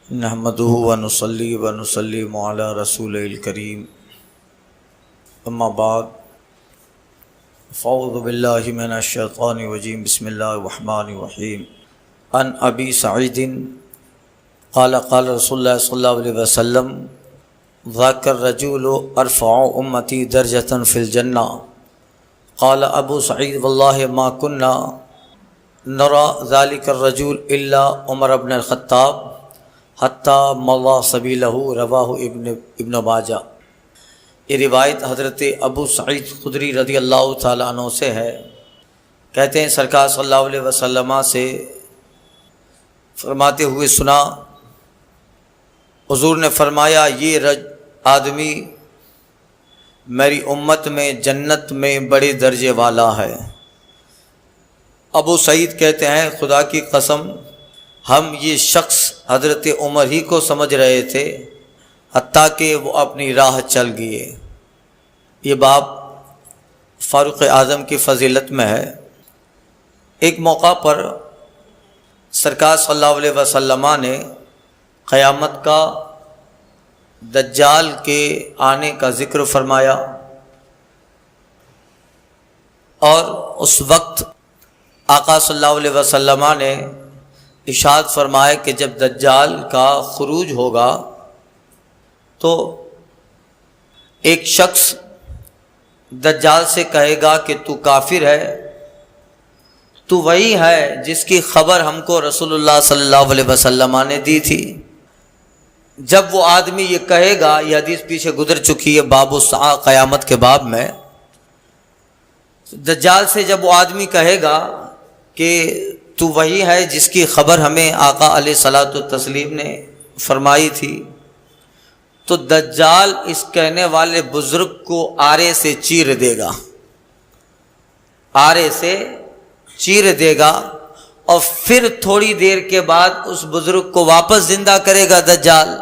نحمده ونصلي ونسلم على رسوله الكريم اما بعد فاعوذ بالله من الشیطان الرجیم بسم اللہ الرحمن الرحیم عن ابی سعید قال قال رسول اللہ صلی اللہ علیہ وسلم ذاک الرجل ارفع امتی درجۃ فی الجنہ قال ابو سعید واللہ ما كنا نرى ذلك الرجل الا عمر بن الخطاب حتی مضى سبیلہ رواہ ابن ماجہ۔ یہ روایت حضرت ابو سعید خدری رضی اللہ تعالیٰ عنہ سے ہے۔ کہتے ہیں سرکار صلی اللہ علیہ وسلم سے فرماتے ہوئے سنا، حضور نے فرمایا یہ آدمی میری امت میں جنت میں بڑے درجے والا ہے۔ ابو سعید کہتے ہیں خدا کی قسم ہم یہ شخص حضرت عمر ہی کو سمجھ رہے تھے حتیٰ کہ وہ اپنی راہ چل گئے۔ یہ باب فاروق اعظم کی فضیلت میں ہے۔ ایک موقع پر سرکار صلی اللہ علیہ وسلم نے قیامت کا دجال کے آنے کا ذکر فرمایا، اور اس وقت آقا صلی اللہ علیہ وسلم نے ارشاد فرمایا کہ جب دجال کا خروج ہوگا تو ایک شخص دجال سے کہے گا کہ تو کافر ہے، تو وہی ہے جس کی خبر ہم کو رسول اللہ صلی اللہ علیہ وسلم نے دی تھی۔ جب وہ آدمی یہ کہے گا، یہ حدیث پیچھے گزر چکی ہے باب الساعہ قیامت کے باب میں، دجال سے جب وہ آدمی کہے گا کہ تو وہی ہے جس کی خبر ہمیں آقا علیہ الصلوۃ والتسلیم نے فرمائی تھی، تو دجال اس کہنے والے بزرگ کو آرے سے چیر دے گا، آرے سے چیر دے گا، اور پھر تھوڑی دیر کے بعد اس بزرگ کو واپس زندہ کرے گا دجال،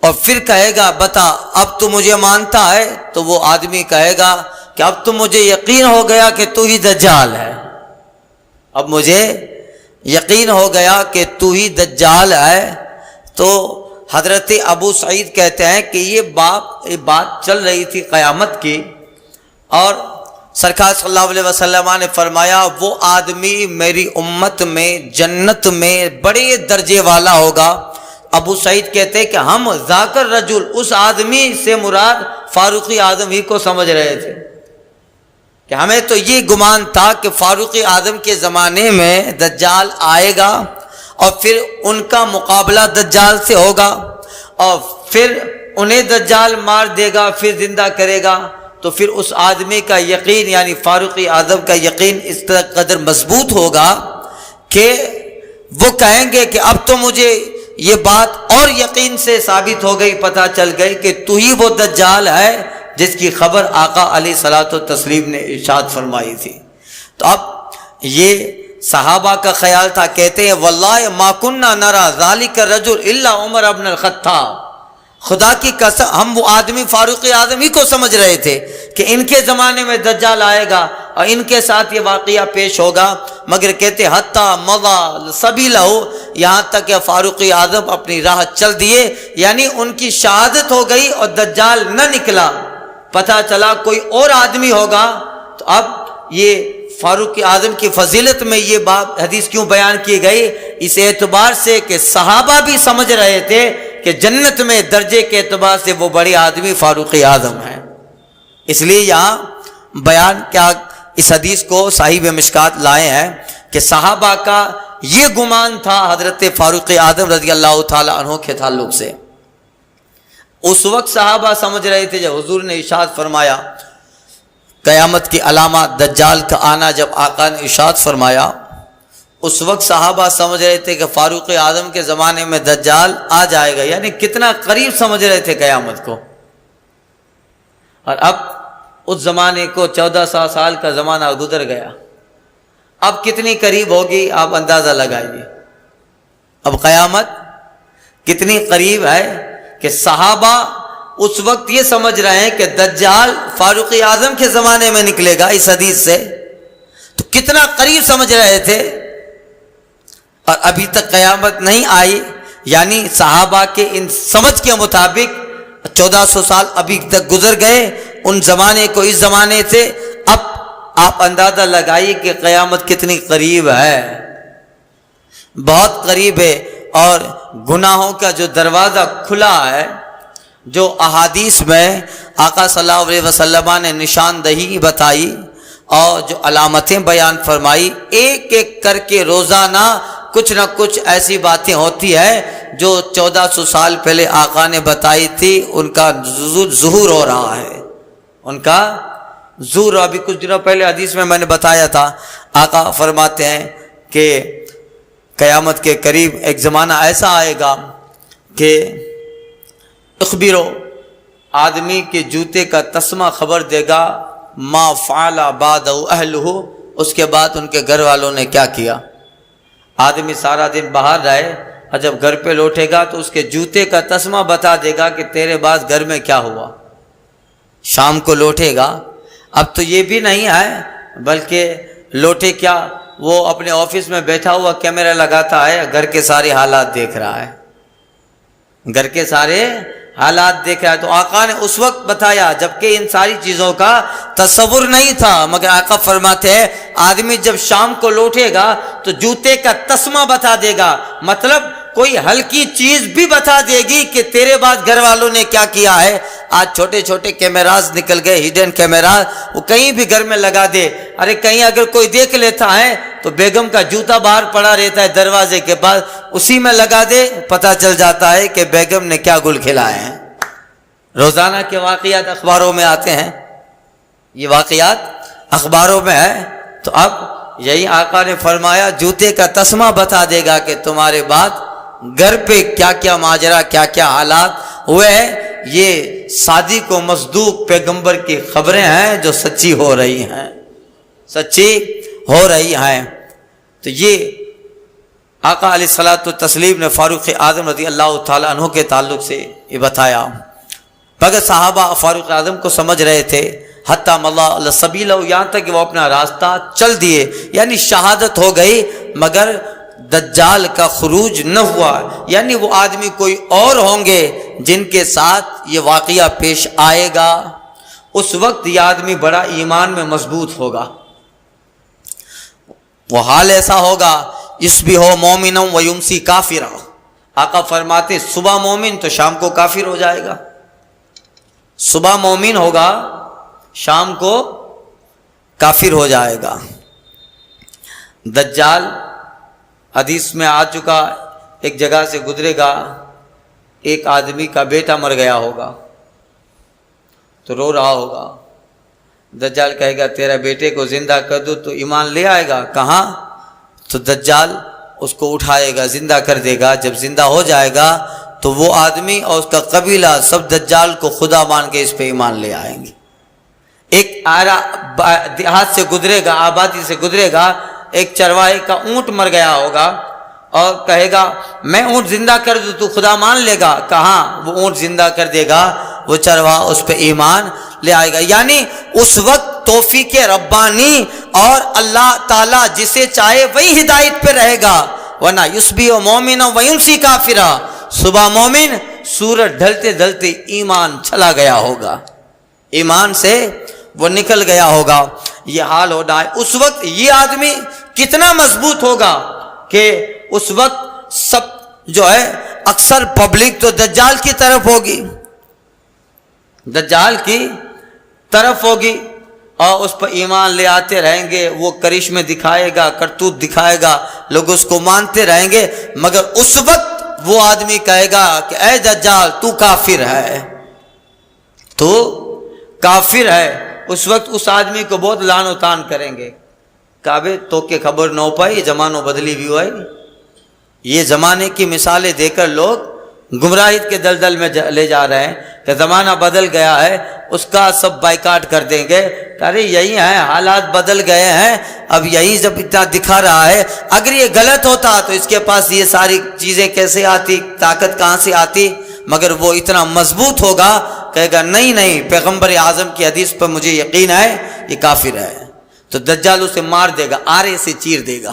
اور پھر کہے گا بتا اب تو مجھے مانتا ہے؟ تو وہ آدمی کہے گا کہ اب تو مجھے یقین ہو گیا کہ تو ہی دجال ہے، اب مجھے یقین ہو گیا کہ تو ہی دجال ہے۔ تو حضرت ابو سعید کہتے ہیں کہ یہ بات چل رہی تھی قیامت کی، اور سرکار صلی اللہ علیہ وسلم نے فرمایا وہ آدمی میری امت میں جنت میں بڑے درجے والا ہوگا۔ ابو سعید کہتے ہیں کہ ہم ذاکر رجل، اس آدمی سے مراد فاروق اعظم ہی کو سمجھ رہے تھے، کہ ہمیں تو یہ گمان تھا کہ فاروق اعظم کے زمانے میں دجال آئے گا اور پھر ان کا مقابلہ دجال سے ہوگا، اور پھر انہیں دجال مار دے گا، پھر زندہ کرے گا، تو پھر اس آدمی کا یقین یعنی فاروق اعظم کا یقین اس قدر مضبوط ہوگا کہ وہ کہیں گے کہ اب تو مجھے یہ بات اور یقین سے ثابت ہو گئی، پتہ چل گئی کہ تو ہی وہ دجال ہے جس کی خبر آقا علیہ الصلوۃ والتسلیم نے ارشاد فرمائی تھی۔ تو اب یہ صحابہ کا خیال تھا، کہتے ہیں واللہ ما كنا نرى ذلك الرجل الا عمر بن الخطاب، خدا کی قسم ہم وہ آدمی فاروق اعظم ہی کو سمجھ رہے تھے کہ ان کے زمانے میں دجال آئے گا اور ان کے ساتھ یہ واقعہ پیش ہوگا، مگر کہتے حتی مضى سبیلہ، یہاں تک کہ فاروق اعظم اپنی راہ چل دیے، یعنی ان کی شہادت ہو گئی اور دجال نہ نکلا، پتہ چلا کوئی اور آدمی ہوگا۔ تو اب یہ فاروق اعظم کی فضیلت میں یہ بات حدیث کیوں بیان کی گئی؟ اس اعتبار سے کہ صحابہ بھی سمجھ رہے تھے کہ جنت میں درجے کے اعتبار سے وہ بڑے آدمی فاروق اعظم ہیں، اس لیے یہاں بیان کیا اس حدیث کو صاحب مشکات لائے ہیں کہ صحابہ کا یہ گمان تھا حضرت فاروق اعظم رضی اللہ تعالی عنہ کے تعلق سے۔ اس وقت صحابہ سمجھ رہے تھے، جب حضور نے ارشاد فرمایا قیامت کی علامات دجال کا آنا، جب آقا نے ارشاد فرمایا اس وقت صحابہ سمجھ رہے تھے کہ فاروق اعظم کے زمانے میں دجال آ جائے گا، یعنی کتنا قریب سمجھ رہے تھے قیامت کو۔ اور اب اس زمانے کو 1400 سال کا زمانہ گزر گیا، اب کتنی قریب ہوگی آپ اندازہ لگائیے، اب قیامت کتنی قریب ہے کہ صحابہ اس وقت یہ سمجھ رہے ہیں کہ دجال فاروق اعظم کے زمانے میں نکلے گا اس حدیث سے، تو کتنا قریب سمجھ رہے تھے، اور ابھی تک قیامت نہیں آئی، یعنی صحابہ کے ان سمجھ کے مطابق 1400 سال ابھی تک گزر گئے ان زمانے کو اس زمانے سے. اب آپ اندازہ لگائیے کہ قیامت کتنی قریب ہے، بہت قریب ہے. اور گناہوں کا جو دروازہ کھلا ہے، جو احادیث میں آقا صلی اللہ علیہ وسلم نے نشاندہی بتائی اور جو علامتیں بیان فرمائی، ایک ایک کر کے روزانہ کچھ نہ کچھ ایسی باتیں ہوتی ہے جو 1400 سال پہلے آقا نے بتائی تھی، ان کا ظہور ہو رہا ہے، ان کا ظہور. ابھی کچھ دنوں پہلے حدیث میں نے بتایا تھا، آقا فرماتے ہیں کہ قیامت کے قریب ایک زمانہ ایسا آئے گا کہ اخبرو، آدمی کے جوتے کا تسمہ خبر دے گا، ما فعل بعد اہلہ، اس کے بعد ان کے گھر والوں نے کیا کیا. آدمی سارا دن باہر رہے اور جب گھر پہ لوٹے گا تو اس کے جوتے کا تسمہ بتا دے گا کہ تیرے بعد گھر میں کیا ہوا. شام کو لوٹے گا، اب تو یہ بھی نہیں ہے بلکہ لوٹے کیا، وہ اپنے آفس میں بیٹھا ہوا کیمرہ لگاتا ہے، گھر کے سارے حالات دیکھ رہا ہے، گھر کے سارے حالات دیکھ رہا ہے. تو آقا نے اس وقت بتایا جبکہ ان ساری چیزوں کا تصور نہیں تھا، مگر آقا فرماتے ہیں آدمی جب شام کو لوٹے گا تو جوتے کا تسمہ بتا دے گا، مطلب کوئی ہلکی چیز بھی بتا دے گی کہ تیرے بعد گھر والوں نے کیا کیا ہے. آج چھوٹے چھوٹے کیمراز نکل گئے، ہڈن کیمراز، وہ کہیں بھی گھر میں لگا دے. ارے کہیں اگر کوئی دیکھ لیتا ہے تو بیگم کا جوتا باہر پڑا رہتا ہے دروازے کے پاس، اسی میں لگا دے، پتہ چل جاتا ہے کہ بیگم نے کیا گل کھلائے ہیں. روزانہ کے واقعات اخباروں میں آتے ہیں، یہ واقعات اخباروں میں ہے. تو اب یہی آقا نے فرمایا جوتے کا تسمہ بتا دے گا کہ تمہارے بعد گھر پہ کیا کیا ماجرا، کیا کیا حالات ہوئے ہیں. یہ صادق و مصدوق پیغمبر کی خبریں ہیں جو سچی ہو رہی ہیں، سچی ہو رہی ہیں. تو یہ آقا علیہ الصلوۃ والتسلیم نے فاروق اعظم رضی اللہ تعالیٰ عنہ کے تعلق سے یہ بتایا. مگر صحابہ فاروق اعظم کو سمجھ رہے تھے، حتیٰ مضى السبیل، یہاں تک کہ وہ اپنا راستہ چل دیے، یعنی شہادت ہو گئی مگر دجال کا خروج نہ ہوا. یعنی وہ آدمی کوئی اور ہوں گے جن کے ساتھ یہ واقعہ پیش آئے گا. اس وقت یہ آدمی بڑا ایمان میں مضبوط ہوگا، وہ حال ایسا ہوگا یصبح مومنا ویمسی کافرا. آقا فرماتے صبح مومن تو شام کو کافر ہو جائے گا، صبح مومن ہوگا شام کو کافر ہو جائے گا. دجال حدیث میں آ چکا، ایک جگہ سے گزرے گا، ایک آدمی کا بیٹا مر گیا ہوگا تو رو رہا ہوگا. دجال کہے گا تیرا بیٹے کو زندہ کر دو تو ایمان لے آئے گا. کہاں؟ تو دجال اس کو اٹھائے گا، زندہ کر دے گا. جب زندہ ہو جائے گا تو وہ آدمی اور اس کا قبیلہ سب دجال کو خدا مان کے اس پہ ایمان لے آئیں گے. ایک دیہات سے گزرے گا، آبادی سے گزرے گا، ایک چرواہے کا اونٹ مر گیا ہوگا اور کہے گا میں اونٹ زندہ کر دوں تو خدا مان لے گا. کہاں؟ وہ اونٹ زندہ کر دے گا، وہ چرواہا اس پہ ایمان لے آئے گا. یعنی اس وقت توفیق ربانی اور اللہ تعالیٰ جسے چاہے وہی ہدایت پہ رہے گا، ورنہ یصبح مومنا ویمسی کافرا. صبح مومن، سورج ڈھلتے ڈھلتے ایمان چلا گیا ہوگا، ایمان سے وہ نکل گیا ہوگا. یہ حال ہونا ہے. اس وقت یہ آدمی کتنا مضبوط ہوگا کہ اس وقت سب جو ہے اکثر پبلک تو دجال کی طرف ہوگی، دجال کی طرف ہوگی اور اس پر ایمان لے آتے رہیں گے. وہ کرشمے دکھائے گا، کرتوت دکھائے گا، لوگ اس کو مانتے رہیں گے. مگر اس وقت وہ آدمی کہے گا کہ اے دجال تو کافر ہے، تو کافر ہے. اس وقت اس آدمی کو بہت لعن و طعن کریں گے. کعبے تو کہ خبر نہ پائی، زمانوں بدلی بھی ہوئی. یہ زمانے کی مثالیں دے کر لوگ گمراہیت کے دلدل میں لے جا رہے ہیں کہ زمانہ بدل گیا ہے، اس کا سب بائیکاٹ کر دیں گے. ارے یہی ہے، حالات بدل گئے ہیں، اب یہی جب اتنا دکھا رہا ہے. اگر یہ غلط ہوتا تو اس کے پاس یہ ساری چیزیں کیسے آتی، طاقت کہاں سے آتی؟ مگر وہ اتنا مضبوط ہوگا، کہے گا نہیں نہیں، پیغمبر اعظم کی حدیث پر مجھے یقین ہے، یہ کافر ہے. تو دجال اسے مار دے گا، آرے سے چیر دے گا،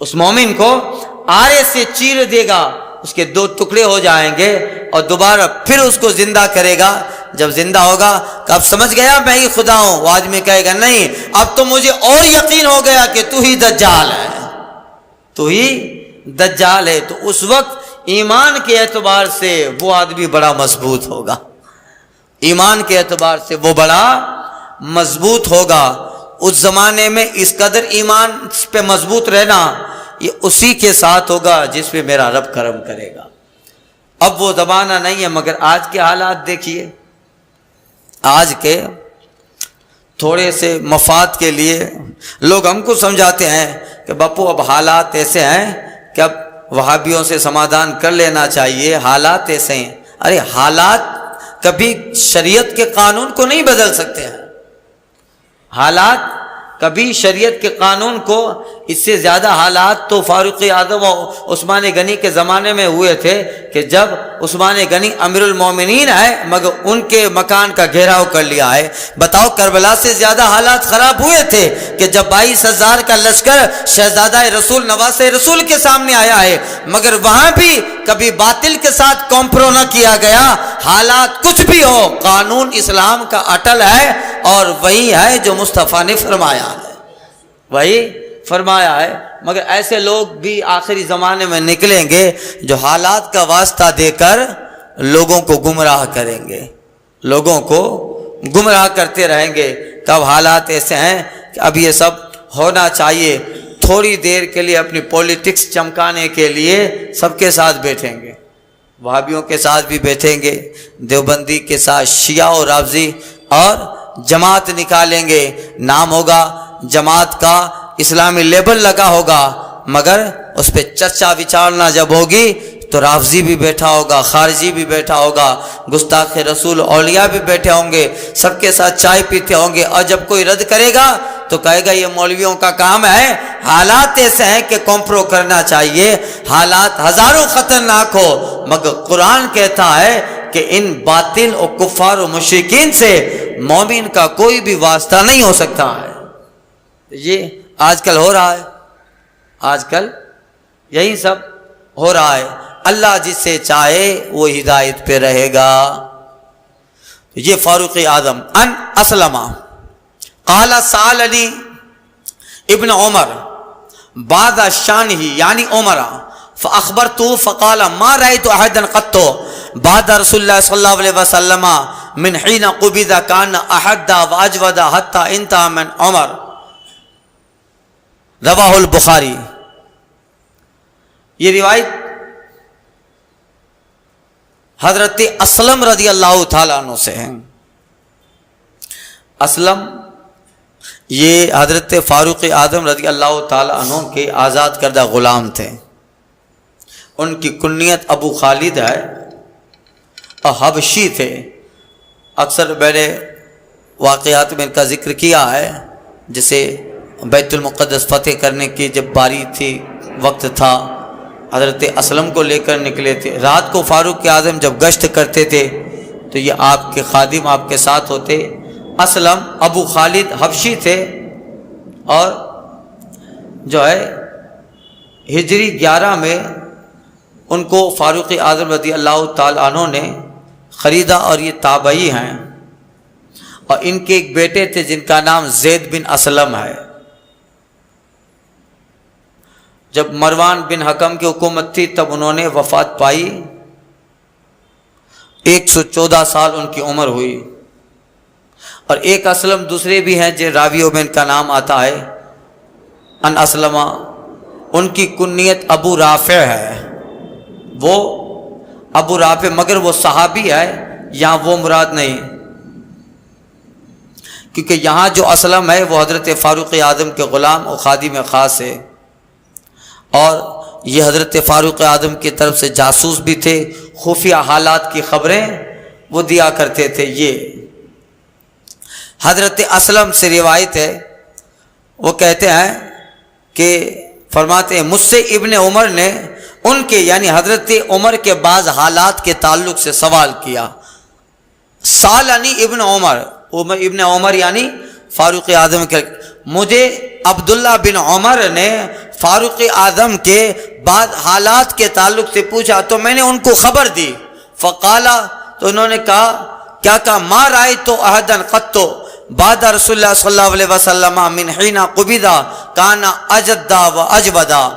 اس مومن کو آرے سے چیر دے گا. اس کے 2 ٹکڑے ہو جائیں گے اور دوبارہ پھر اس کو زندہ کرے گا. جب زندہ ہوگا کہ اب سمجھ گیا میں ہی خدا ہوں. وہ آدمی کہے گا نہیں، اب تو مجھے اور یقین ہو گیا کہ تو ہی دجال ہے، تو ہی دجال ہے. تو اس وقت ایمان کے اعتبار سے وہ آدمی بڑا مضبوط ہوگا، ایمان کے اعتبار سے وہ بڑا مضبوط ہوگا. اس زمانے میں اس قدر ایمان پہ مضبوط رہنا یہ اسی کے ساتھ ہوگا جس پہ میرا رب کرم کرے گا. اب وہ زمانہ نہیں ہے، مگر آج کے حالات دیکھیے. آج کے تھوڑے سے مفاد کے لیے لوگ ہم کو سمجھاتے ہیں کہ باپو اب حالات ایسے ہیں کہ اب وہابیوں سے سمادھان کر لینا چاہیے، حالات ایسے ہیں. ارے حالات کبھی شریعت کے قانون کو نہیں بدل سکتے ہیں. حالات کبھی شریعت کے قانون کو، اس سے زیادہ حالات تو فاروق اعظم اور عثمان غنی کے زمانے میں ہوئے تھے کہ جب عثمان غنی امیر المومنین ہے مگر ان کے مکان کا گھیراؤ کر لیا ہے. بتاؤ کربلا سے زیادہ حالات خراب ہوئے تھے کہ جب 22,000 کا لشکر شہزادہ رسول نواز رسول کے سامنے آیا ہے مگر وہاں بھی کبھی باطل کے ساتھ کمپرو نہ کیا گیا. حالات کچھ بھی ہو، قانون اسلام کا اٹل ہے اور وہی ہے جو مصطفیٰ نے فرمایا ہے، وہی فرمایا ہے. مگر ایسے لوگ بھی آخری زمانے میں نکلیں گے جو حالات کا واسطہ دے کر لوگوں کو گمراہ کریں گے، لوگوں کو گمراہ کرتے رہیں گے. کب حالات ایسے ہیں کہ اب یہ سب ہونا چاہیے. تھوڑی دیر کے لیے اپنی پولیٹکس چمکانے کے لیے سب کے ساتھ بیٹھیں گے، وہابیوں کے ساتھ بھی بیٹھیں گے، دیوبندی کے ساتھ شیعہ اور رافضی، اور جماعت نکالیں گے. نام ہوگا جماعت کا، اسلامی لیبل لگا ہوگا، مگر اس پہ چرچا وچارنا جب ہوگی تو رافضی بھی بیٹھا ہوگا، خارجی بھی بیٹھا ہوگا، گستاخ رسول اولیاء بھی بیٹھے ہوں گے، سب کے ساتھ چائے پیتے ہوں گے. اور جب کوئی رد کرے گا تو کہے گا یہ مولویوں کا کام ہے. حالات ایسے ہیں کہ کمپرو کرنا چاہیے. حالات ہزاروں خطرناک ہو مگر قرآن کہتا ہے کہ ان باطل اور کفار و مشرکین سے مومن کا کوئی بھی واسطہ نہیں ہو سکتا ہے. یہ آج کل ہو رہا ہے، آج کل یہی سب ہو رہا ہے. اللہ جس سے چاہے وہ ہدایت پہ رہے گا. یہ فاروق اعظم ان اسلم قال سالنی ابن عمر بعد شان ہی یعنی عمر فاخبرته فقال ما رأيت احدا قط بعد رسول الله صلی اللہ علیہ وسلم من حين قبض كان احد واجود حتى انتهى من عمر. رواہ البخاری. یہ روایت حضرت اسلم رضی اللہ تعالیٰ عنہ سے ہے. اسلم یہ حضرت فاروق اعظم رضی اللہ تعالیٰ عنہ کے آزاد کردہ غلام تھے. ان کی کنیت ابو خالد ہے اور حبشی تھے. اکثر میں نے واقعات میں ان کا ذکر کیا ہے، جسے بیت المقدس فتح کرنے کی جب باری تھی، وقت تھا، حضرت اسلم کو لے کر نکلے تھے. رات کو فاروق اعظم جب گشت کرتے تھے تو یہ آپ کے خادم آپ کے ساتھ ہوتے. اسلم ابو خالد حبشی تھے اور جو ہے ہجری 11 میں ان کو فاروق اعظم رضی اللہ تعالیٰ عنہ نے خریدا اور یہ تابعی ہیں. اور ان کے ایک بیٹے تھے جن کا نام زید بن اسلم ہے. جب مروان بن حکم کی حکومت تھی تب انہوں نے وفات پائی. 114 سال ان کی عمر ہوئی. اور ایک اسلم دوسرے بھی ہیں جو راویوں میں ان کا نام آتا ہے ان اسلمہ. ان کی کنیت ابو رافع ہے. وہ ابو رافع مگر وہ صحابی ہے، یہاں وہ مراد نہیں، کیونکہ یہاں جو اسلم ہے وہ حضرت فاروق اعظم کے غلام اور خادم خاص ہے. اور یہ حضرت فاروق اعظم کی طرف سے جاسوس بھی تھے، خفیہ حالات کی خبریں وہ دیا کرتے تھے. یہ حضرت اسلم سے روایت ہے، وہ کہتے ہیں کہ فرماتے ہیں مجھ سے ابن عمر نے ان کے یعنی حضرت عمر کے بعض حالات کے تعلق سے سوال کیا. سالنی ابن عمر، ابن عمر یعنی فاروق اعظم کے مجھے عبداللہ بن عمر نے فاروق اعظم کے بعد حالات کے تعلق سے پوچھا تو میں نے ان کو خبر دی. فقالا تو انہوں نے کہا کیا کہا ما رأیت احدا قط بعد رسول اللہ صلی اللہ علیہ وسلم من حین قبضا کان اجدا و اجودا.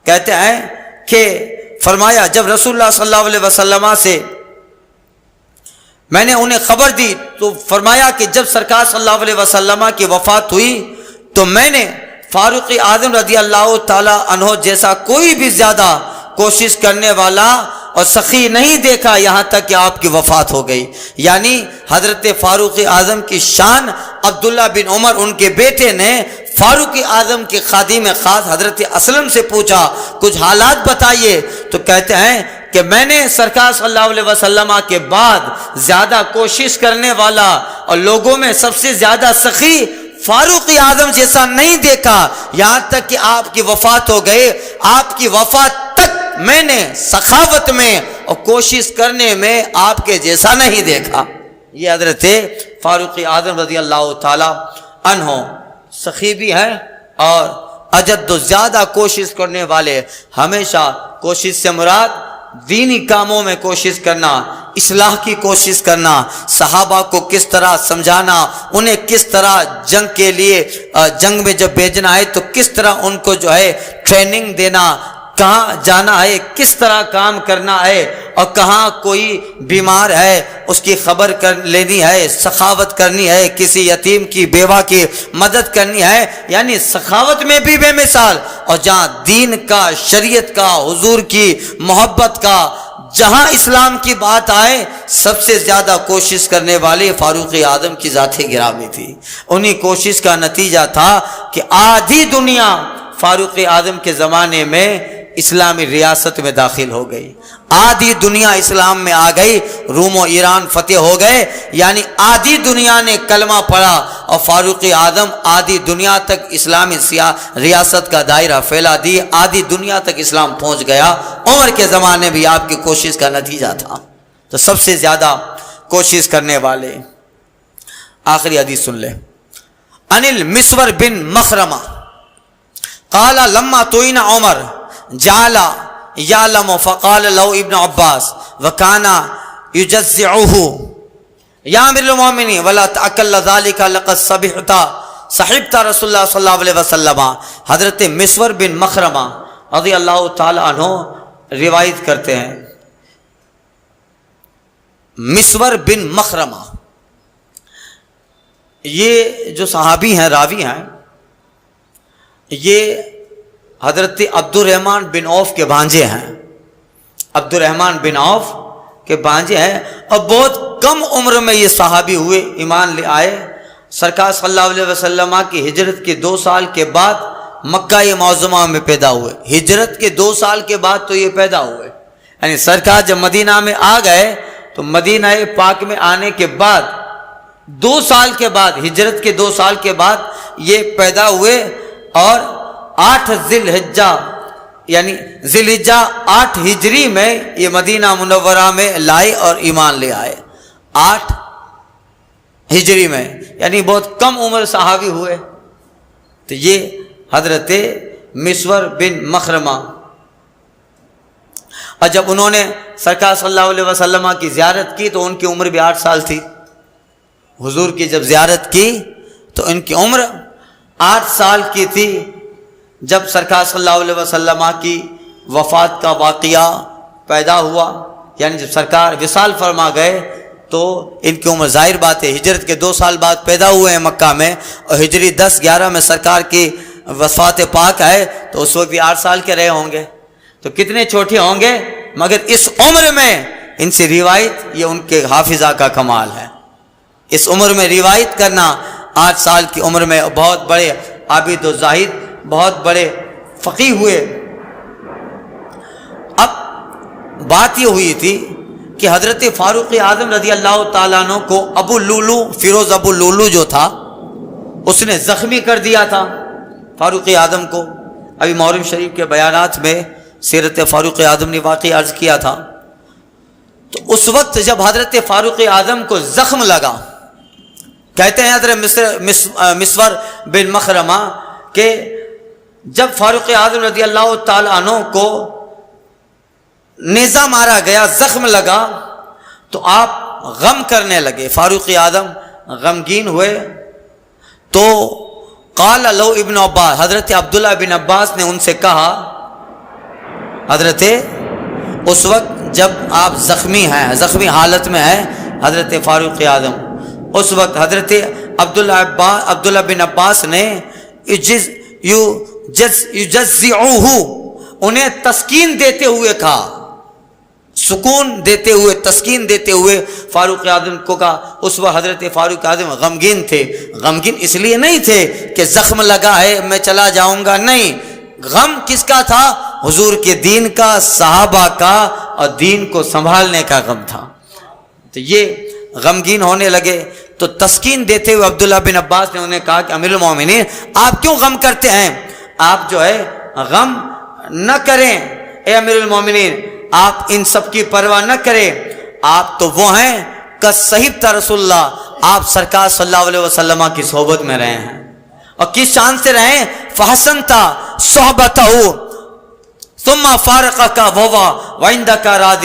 کہتے ہیں کہ فرمایا جب رسول اللہ صلی اللہ علیہ وسلم سے میں نے انہیں خبر دی تو فرمایا کہ جب سرکار صلی اللہ علیہ وسلم کی وفات ہوئی تو میں نے فاروق اعظم رضی اللہ تعالی عنہ جیسا کوئی بھی زیادہ کوشش کرنے والا اور سخی نہیں دیکھا یہاں تک کہ آپ کی وفات ہو گئی. یعنی حضرت فاروق اعظم کی شان عبداللہ بن عمر ان کے بیٹے نے فاروق اعظم کے خادم خاص حضرت اسلم سے پوچھا کچھ حالات بتائیے. تو کہتے ہیں کہ میں نے سرکار صلی اللہ علیہ وسلم کے بعد زیادہ کوشش کرنے والا اور لوگوں میں سب سے زیادہ سخی فاروق اعظم جیسا نہیں دیکھا یہاں تک کہ آپ کی وفات ہو گئے. آپ کی وفات تک میں نے سخاوت میں اور کوشش کرنے میں آپ کے جیسا نہیں دیکھا. یہ حضرت فاروق اعظم رضی اللہ تعالی عنہ سخی بھی ہیں اور اجد و زیادہ کوشش کرنے والے. ہمیشہ کوشش سے مراد دینی کاموں میں کوشش کرنا, اصلاح کی کوشش کرنا, صحابہ کو کس طرح سمجھانا, انہیں کس طرح جنگ کے لیے جنگ میں جب بھیجنا ہے تو کس طرح ان کو جو ہے ٹریننگ دینا, کہاں جانا ہے, کس طرح کام کرنا ہے, اور کہاں کوئی بیمار ہے اس کی خبر لینی ہے, سخاوت کرنی ہے, کسی یتیم کی بیوہ کی مدد کرنی ہے. یعنی سخاوت میں بھی بے مثال. اور جہاں دین کا, شریعت کا, حضور کی محبت کا, جہاں اسلام کی بات آئے سب سے زیادہ کوشش کرنے والے فاروق اعظم کی ذات گرامی تھی. انہی کوشش کا نتیجہ تھا کہ آدھی دنیا فاروق اعظم کے زمانے میں اسلامی ریاست میں داخل ہو گئی. آدھی دنیا اسلام میں آ گئی, روم و ایران فتح ہو گئے. یعنی آدھی دنیا نے کلمہ پڑھا اور فاروق اعظم آدھی دنیا تک اسلامی ریاست کا دائرہ پھیلا دی. آدھی دنیا تک اسلام پہنچ گیا. عمر کے زمانے بھی آپ کی کوشش کا نتیجہ تھا. تو سب سے زیادہ کوشش کرنے والے. آخری حدیث سن لیں. انل مسور بن مخرمہ قال لما توئن عمر جعل يعلم فقال له ابن عباس وكان يجزعه يا امير المؤمنين ولا تاكل ذلك لقد صحبت رسول اللہ صلی اللہ علیہ وسلم. حضرت مسور بن مخرمہ رضی اللہ تعالی عنہ روایت کرتے ہیں. مسور بن مخرمہ یہ جو صحابی ہیں, راوی ہیں, یہ حضرت عبد الرحمن بن عوف کے بھانجے ہیں. عبد الرحمن بن عوف کے بھانجے ہیں اور بہت کم عمر میں یہ صحابی ہوئے, ایمان لے آئے. سرکار صلی اللہ علیہ وسلم کی ہجرت کے 2 سال کے بعد مکہ معظمہ میں پیدا ہوئے. ہجرت کے 2 سال کے بعد تو یہ پیدا ہوئے. یعنی سرکار جب مدینہ میں آ گئے تو مدینہ پاک میں آنے کے بعد 2 سال کے بعد, ہجرت کے 2 سال کے بعد یہ پیدا ہوئے. اور 8 ذی الحجہ یعنی ذی الحجہ 8 ہجری میں یہ مدینہ منورہ میں لائے اور ایمان لے آئے. 8 ہجری میں, یعنی بہت کم عمر صحابی ہوئے. تو یہ حضرت مسور بن مخرمہ. اور جب انہوں نے سرکار صلی اللہ علیہ وسلم کی زیارت کی تو ان کی عمر بھی 8 سال تھی. حضور کی جب زیارت کی تو ان کی عمر 8 سال کی تھی. جب سرکار صلی اللہ علیہ وسلم کی وفات کا واقعہ پیدا ہوا, یعنی جب سرکار وصال فرما گئے تو ان کی عمر, ظاہر بات ہے ہجرت کے 2 سال بعد پیدا ہوئے ہیں مکہ میں, اور ہجری 10-11 میں سرکار کی وفات پاک ہے تو اس وقت بھی 8 سال کے رہے ہوں گے. تو کتنے چھوٹے ہوں گے, مگر اس عمر میں ان سے روایت, یہ ان کے حافظہ کا کمال ہے. اس عمر میں روایت کرنا, 8 سال کی عمر میں بہت بڑے عابد و زاہد, بہت بڑے فقیہ ہوئے. اب بات یہ ہوئی تھی کہ حضرت فاروق اعظم رضی اللہ تعالیٰ عنہ کو ابو لولو, فیروز ابو لولو جو تھا, اس نے زخمی کر دیا تھا فاروق اعظم کو. ابھی محرم شریف کے بیانات میں سیرت فاروق اعظم نے واقعی عرض کیا تھا. تو اس وقت جب حضرت فاروق اعظم کو زخم لگا کہتے ہیں حضرت مسور بن مخرمہ کہ جب فاروق اعظم رضی اللہ تعالیٰ عنہ کو نیزہ مارا گیا، زخم لگا، تو آپ غم کرنے لگے، فاروق اعظم غمگین ہوئے. تو قال لو ابن عباس، حضرت عبداللہ بن عباس نے ان سے کہا، حضرت اس وقت جب آپ زخمی ہیں، زخمی حالت میں ہیں حضرت فاروق اعظم، اس وقت حضرت عبداللہ بن عباس نے یجزعوہ، انہیں تسکین دیتے ہوئے کہا، سکون دیتے ہوئے، تسکین دیتے ہوئے فاروق اعظم کو کہا. اس وقت حضرت فاروق اعظم غمگین تھے. غمگین اس لیے نہیں تھے کہ زخم لگا ہے میں چلا جاؤں گا، نہیں، غم کس کا تھا؟ حضور کے دین کا، صحابہ کا، اور دین کو سنبھالنے کا غم تھا. تو یہ غمگین ہونے لگے. تو تسکین دیتے ہوئے عبداللہ بن عباس نے انہیں کہا کہ امیر المومنین آپ کیوں غم کرتے ہیں؟ آپ جو ہے غم نہ کریں، اے امیر المومنین آپ ان سب کی پرواہ نہ کریں، آپ تو وہ ہیں کہ صحیح رسول اللہ، آپ سرکار صلی اللہ علیہ وسلم کی صحبت میں رہے ہیں. اور کس شان سے رہیں؟ فحسنتا صحبتہ ثم فارقک وہو وعندک راضٍ،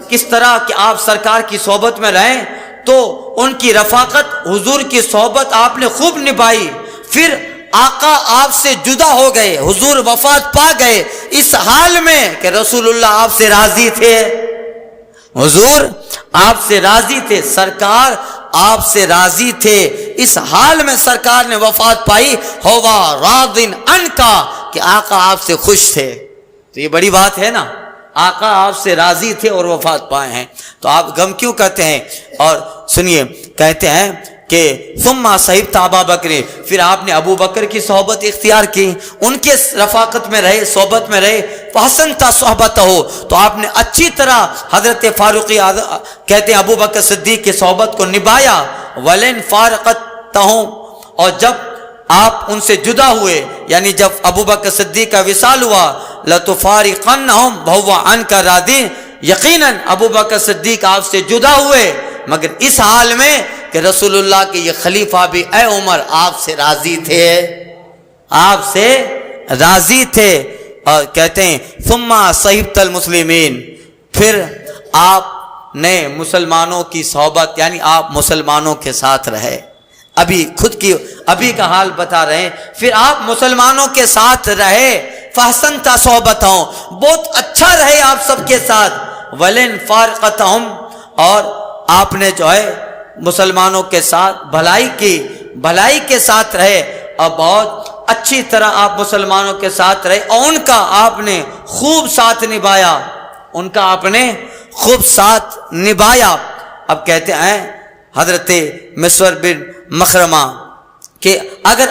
کس طرح کہ آپ سرکار کی صحبت میں رہیں تو ان کی رفاقت، حضور کی صحبت آپ نے خوب نبھائی، پھر آقا آپ سے جدا ہو گئے، حضور وفات پا گئے، اس حال میں کہ رسول اللہ آپ سے راضی تھے، حضور آپ سے راضی تھے، سرکار آپ سے راضی تھے، اس حال میں سرکار نے وفات پائی، ہوا راضٍ عنکا، کہ آقا آپ سے خوش تھے. تو یہ بڑی بات ہے نا، آقا آپ سے راضی تھے اور وفات پائے ہیں، تو آپ غم کیوں کرتے ہیں؟ اور سنیے، کہتے ہیں کہ ثم صحبت ابا بکر، پھر آپ نے ابو بکر کی صحبت اختیار کی، ان کے رفاقت میں رہے، صحبت میں رہے. فحسنت صحبتہ، تو آپ نے اچھی طرح حضرت فاروق اعظم کہتے ہیں ابو بکر صدیق کی صحبت کو نبھایا. ولن فارقتہم، اور جب آپ ان سے جدا ہوئے، یعنی جب ابو بکر صدیق کا وصال ہوا، لتفارقنہم وہو عنک راضٍ، یقیناً ابو بکر صدیق آپ سے جدا ہوئے، مگر اس حال میں کہ رسول اللہ کے یہ خلیفہ بھی اے عمر آپ سے راضی تھے، آپ سے راضی تھے. اور کہتے ہیں ثم صحبت المسلمین، پھر آپ نے مسلمانوں کی صحبت، یعنی آپ مسلمانوں کے ساتھ رہے. ابھی کا حال بتا رہے ہیں، پھر آپ مسلمانوں کے ساتھ رہے. فحسنت صحبتہم، بہت اچھا رہے آپ سب کے ساتھ. ولن فارقتہم، اور آپ نے جو ہے مسلمانوں کے ساتھ بھلائی کی، بھلائی کے ساتھ رہے، اور بہت اچھی طرح آپ مسلمانوں کے ساتھ رہے، اور ان کا آپ نے خوب ساتھ نبھایا، ان کا آپ نے خوب ساتھ نبھایا. اب کہتے ہیں حضرت مسور بن مخرمہ کہ اگر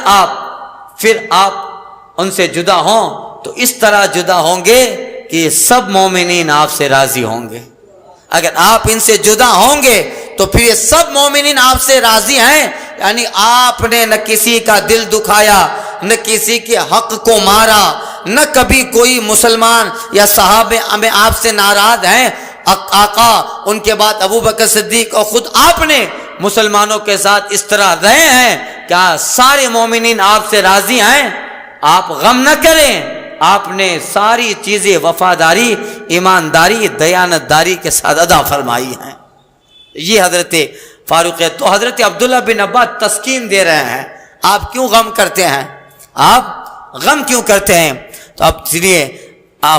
پھر آپ ان سے جدا ہوں تو اس طرح جدا ہوں گے کہ سب مومنین آپ سے راضی ہوں گے. اگر آپ ان سے جدا ہوں گے تو پھر یہ سب مومنین آپ سے راضی ہیں، یعنی آپ نے نہ کسی کا دل دکھایا، نہ کسی کے حق کو مارا، نہ کبھی کوئی مسلمان یا صحابہ میں آپ سے ناراض ہیں. آقا، ان کے بعد ابو بکر صدیق اور خود آپ نے مسلمانوں کے ساتھ اس طرح رہے ہیں، کیا سارے مومنین آپ سے راضی ہیں؟ آپ غم نہ کریں، آپ نے ساری چیزیں وفاداری، ایمانداری، دیانتداری کے ساتھ ادا فرمائی ہیں. یہ حضرت فاروق ہے. تو حضرت عبداللہ بن عباس تسکین دے رہے ہیں، آپ کیوں غم کرتے ہیں؟ آپ غم کیوں کرتے ہیں؟ تو اب سنیے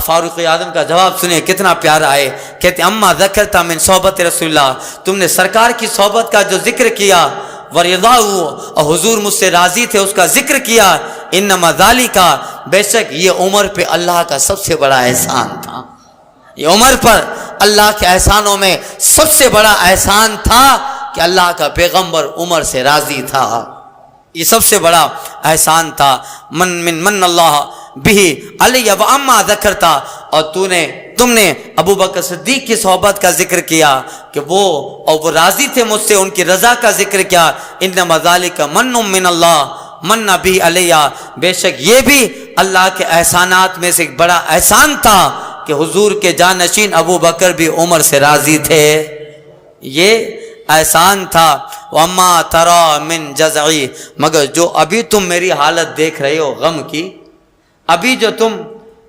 فاروق اعظم کا جواب سنیے، کتنا پیارا ہے. کہتے اما ذکرتا من صحبت رسول اللہ، تم نے سرکار کی صحبت کا جو ذکر کیا، ورضاہ، اور حضور مجھ سے راضی تھے اس کا ذکر کیا. انما ذالک، بے شک یہ عمر پہ اللہ کا سب سے بڑا احسان تھا. یہ عمر پر اللہ کے احسانوں میں سب سے بڑا احسان تھا کہ اللہ کا پیغمبر عمر سے راضی تھا. یہ سب سے بڑا احسان تھا. من اللہ بھی علیہ واما ذکرتا، اور تم نے ابو بکر صدیق کی صحبت کا ذکر کیا کہ وہ راضی تھے مجھ سے، ان کی رضا کا ذکر کیا. انما ذالک من من اللہ من بھی علیہ، بے شک یہ بھی اللہ کے احسانات میں سے ایک بڑا احسان تھا کہ حضور کے جانشین ابو بکر بھی عمر سے راضی تھے. یہ احسان تھا، وما ترى من جزعی، مگر جو ابھی تم میری حالت دیکھ رہے ہو غم کی، ابھی جو تم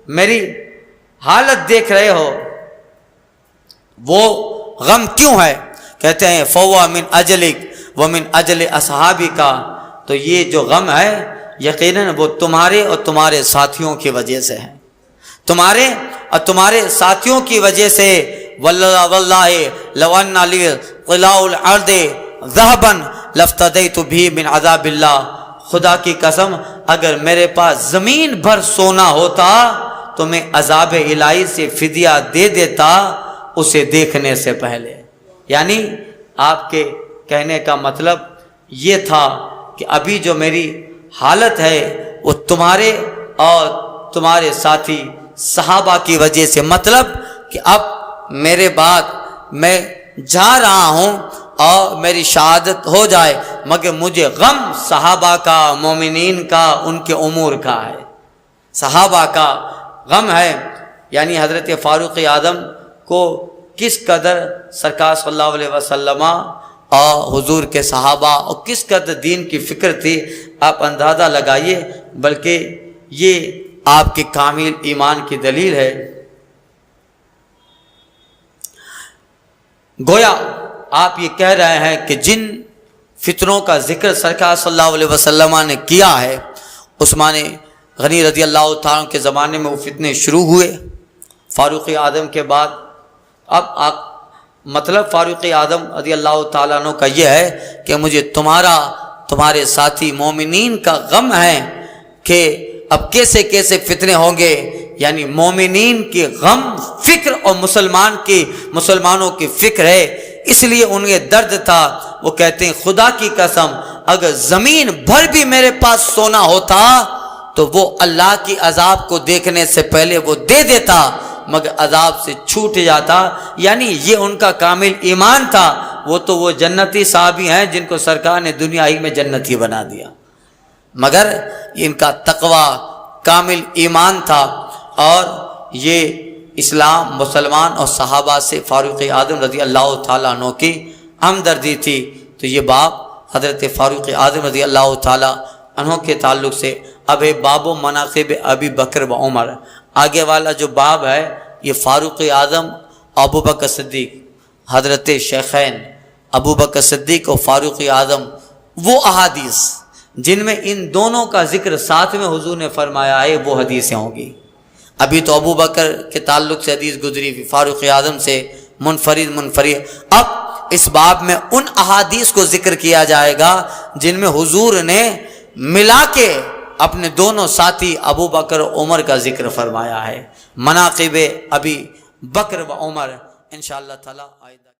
میری حالت دیکھ رہے ہو وہ غم کیوں ہے؟ کہتے ہیں فوا من اجلک ومن اجل اصحابی کا، تو یہ جو غم ہے یقیناً وہ تمہارے اور تمہارے ساتھیوں کی وجہ سے ہے، تمہارے اور تمہارے ساتھیوں کی وجہ سے۔ واللہ لو ان لی قلاع الارض ذهبا لافتدیت به من عذاب اللہ، خدا کی قسم اگر میرے پاس زمین بھر سونا ہوتا تو میں عذاب الہی سے فدیہ دے دیتا اسے دیکھنے سے پہلے۔ یعنی آپ کے کہنے کا مطلب یہ تھا کہ ابھی جو میری حالت ہے وہ تمہارے اور تمہارے ساتھی صحابہ کی وجہ سے، مطلب کہ اب میرے بعد میں جا رہا ہوں اور میری شہادت ہو جائے مگر مجھے غم صحابہ کا، مومنین کا، ان کے امور کا ہے، صحابہ کا غم ہے۔ یعنی حضرت فاروق اعظم کو کس قدر سرکار صلی اللہ علیہ وسلم اور حضور کے صحابہ اور کس قدر دین کی فکر تھی آپ اندازہ لگائیے، بلکہ یہ آپ کے کامل ایمان کی دلیل ہے۔ گویا آپ یہ کہہ رہے ہیں کہ جن فتنوں کا ذکر سرکار صلی اللہ علیہ وسلم نے کیا ہے، عثمان غنی رضی اللہ تعالیٰ کے زمانے میں وہ فتنے شروع ہوئے فاروق اعظم کے بعد۔ اب آپ مطلب فاروق اعظم رضی اللہ تعالیٰ عنہ کا یہ ہے کہ مجھے تمہارے ساتھی مومنین کا غم ہے کہ اب کیسے کیسے فتنے ہوں گے، یعنی مومنین کی غم فکر اور مسلمانوں کی فکر ہے، اس لیے انہیں درد تھا۔ وہ کہتے ہیں خدا کی قسم اگر زمین بھر بھی میرے پاس سونا ہوتا تو وہ اللہ کی عذاب کو دیکھنے سے پہلے وہ دے دیتا مگر عذاب سے چھوٹ جاتا۔ یعنی یہ ان کا کامل ایمان تھا، وہ جنتی صحابی ہیں جن کو سرکار نے دنیا ہی میں جنتی بنا دیا، مگر ان کا تقوی کامل ایمان تھا اور یہ اسلام، مسلمان اور صحابہ سے فاروق اعظم رضی اللہ تعالیٰ عنہ کی ہمدردی تھی۔ تو یہ باب حضرت فاروق اعظم رضی اللہ تعالیٰ عنہ کے تعلق سے۔ اب ہے باب و مناقب ابی بکر و عمر، آگے والا جو باب ہے یہ فاروق اعظم ابو بکر صدیق، حضرت شیخین ابو بکر صدیق اور فاروق اعظم، وہ احادیث جن میں ان دونوں کا ذکر ساتھ میں حضور نے فرمایا ہے وہ حدیثیں ہوں گی۔ ابھی تو ابو بکر کے تعلق سے حدیث گزری، فاروق اعظم سے منفرد۔ اب اس باب میں ان احادیث کو ذکر کیا جائے گا جن میں حضور نے ملا کے اپنے دونوں ساتھی ابو بکر و عمر کا ذکر فرمایا ہے، مناقب ابی بکر و عمر۔ انشاءاللہ تعالی